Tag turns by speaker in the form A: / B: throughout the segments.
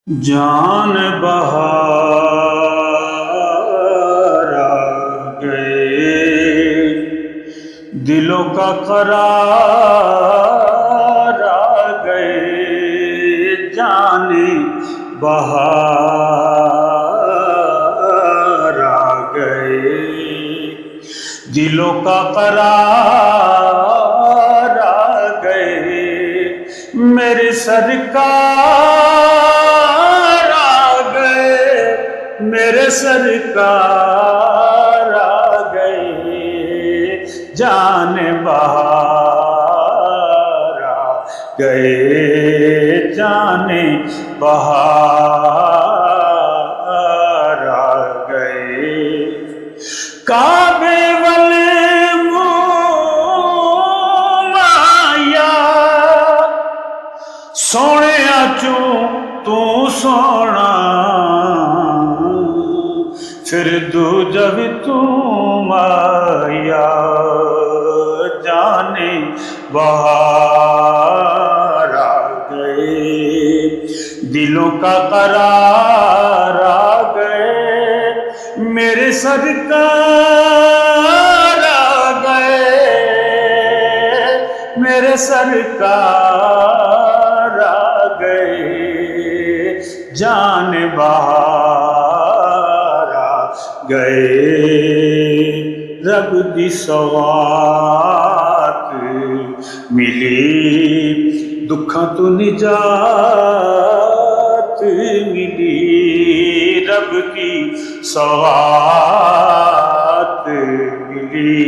A: جان بہار آ گئے، دلوں کا قرار آ گئے، جان بہار آ گئے، دلوں کا قرار آ گئے، میری سرکار میرے سرکار آ گئے، جان بہار آ گئے، جان بہار آ گئے، کعبے والے مایا سونے چوں تو سونا، پھر دوجا بھی تم آیا، جان بہار آ گئے، دلوں کا قرار آ گئے، میرے سرکار آ گئے، میرے سرکار آ گئے، جان بہار گئے، رب دی سوات ملی، دکھاں تو نجات ملی، رب کی سوات ملی،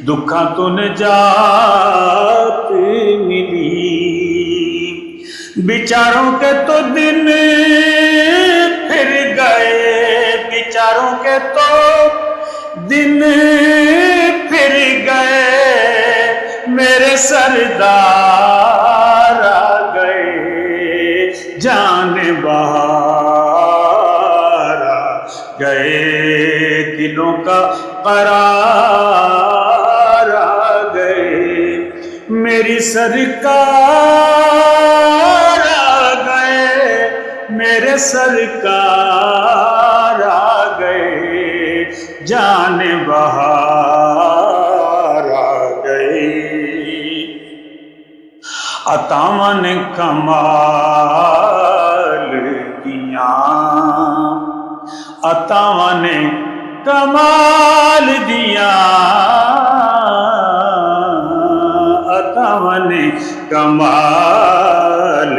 A: دکھاں تو نجات ملی، بیچاروں کے تو دن پھر گئے، بیچاروں کے تو دن پھر گئے، میرے سردار آ گئے، جان بہار آ گئے، دلوں کا قرار آ گئے، میری سرکار آ گئے، میرے سرکار آ گئے، جان بہار آ گئے، عطاواں نے کمال دیاں، عطاواں نے کمال دیاں، عطاواں نے کمال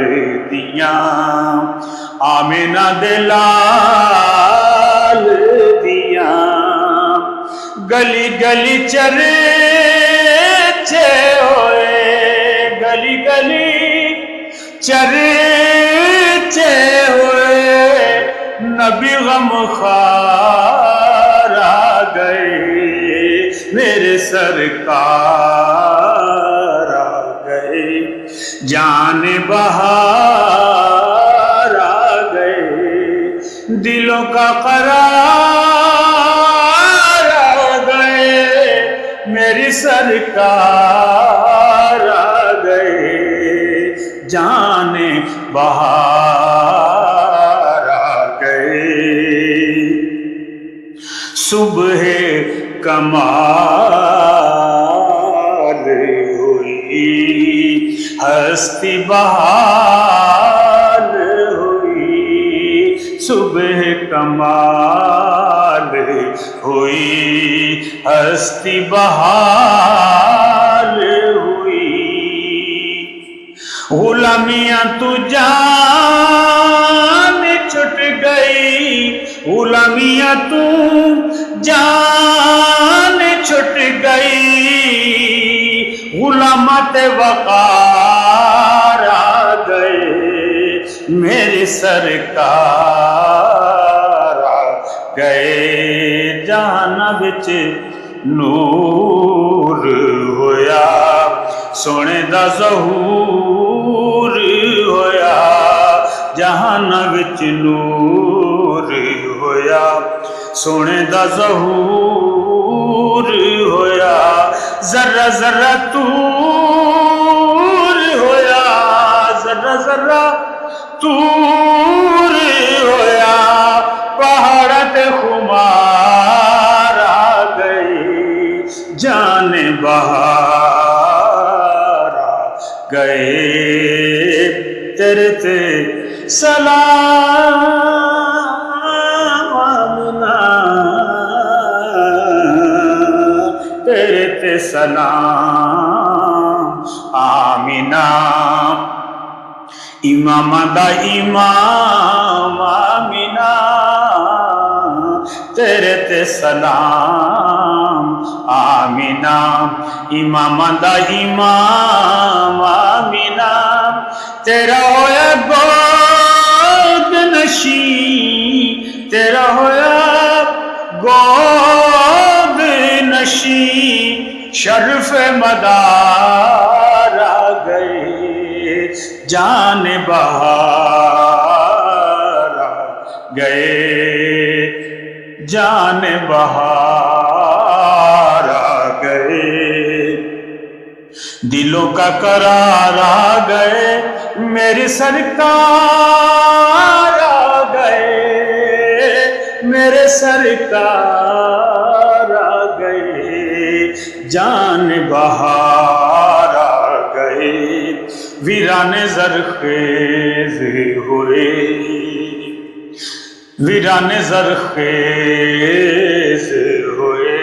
A: دیاں، آمینہ دے لال دیاں، گلی گلی چرچے ہوئے، گلی گلی چرچے ہوئے، نبی غمخوار آ گئے، میرے سرکار آ گئے، جان بہار آ گئے، دلوں کا قرار آ گئے، میری سرکار آ گئے، جان بہار آ گئے، صبح کمال ہوئی، ہستی بحال ہوئی، صبح کمال ہوئی، ہستی بحال ہوئی، غلامیاں تو جان چھٹ گئی، غلامیاں تو جان چھٹ گئی، غلامت وقار آ گئے، میرے سرکار آ گئے، جہان وچ نور ہویا، سونے دا ظہور ہویا، جہان وچ نور ہویا، سونے دا ظہور ہویا، ذرہ ذرہ طور ہویا، ذرہ ذرہ طور تیرے تے سلام آمنہ، تیرے تے سلام آمنہ، امام دا امام آمنہ، تیرے تے سلام آمنہ، امام دا امام آمنہ، تیرا ہویا گود نشیں، تیرا ہویا گود نشیں، شرف مدار آ گئے، جان بہار آ گئے، جان بہار آ گئے، دلوں کا قرار آ گئے، میری سرکار آ گئے، میرے سرکار آ گئے، جان بہار آ گئے، ویران زرخیز ہوئے، ویران زرخیز ہوئے،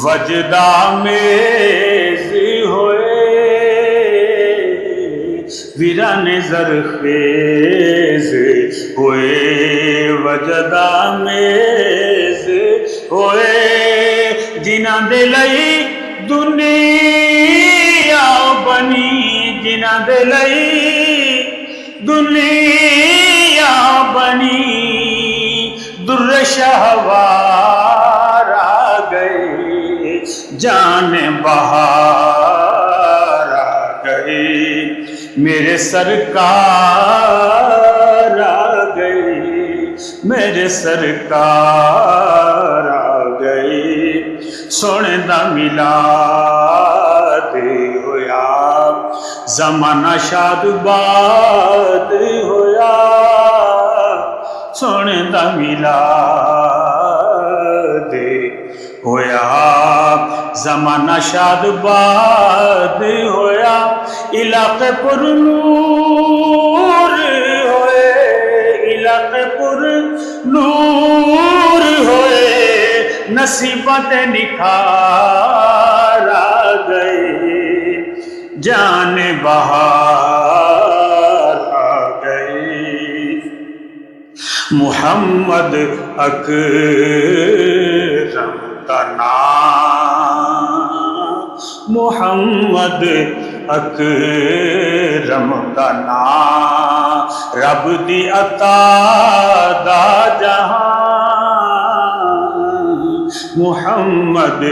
A: وجدہ میز ہوئے، ویران زرخیز ہوئے، وجدہ میز ہوئے، جنہاں دے لئی دنیا بنی، جنہاں دے لئی دنیا بنی، در شہوار آ گئے، جان بہار آ گئے، میرے سرکار آ گئے، میرے سرکار آ گئے، سونے دا میلاد ہویا، زمانہ شاد باد ہویا، سونے دا میلاد ہویا، زمانہ شاد باد ہویا، علاقے پر نور ہوئے، علاقے پر نور ہوئے، نصیبت نکھار آ گئے، جان بہار آ گئے، محمد اکرم کا نام، محمد اکرم کا نام، رب دی عطا دا جہاں، محمد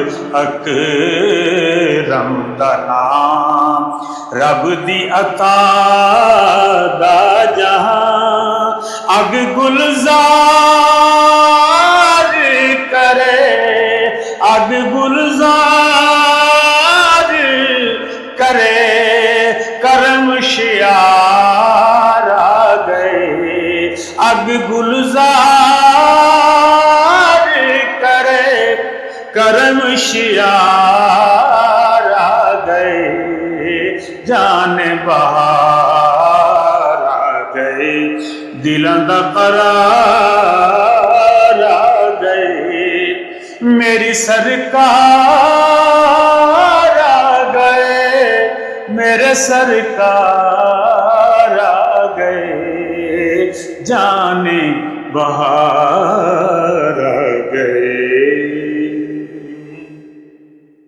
A: اکرم دا نام، رب دی عطا دا جہاں، اگ گلزار کرے، اگ گلزار کرے، کرم شیار آ گئے، اگ گلزار کرے، کرم شیار آ گئے، جان بہار آ گئے، دلاں دا قرار آ گئے، میری سرکار آ گئے، میرے سرکار آ گئے، جان بہار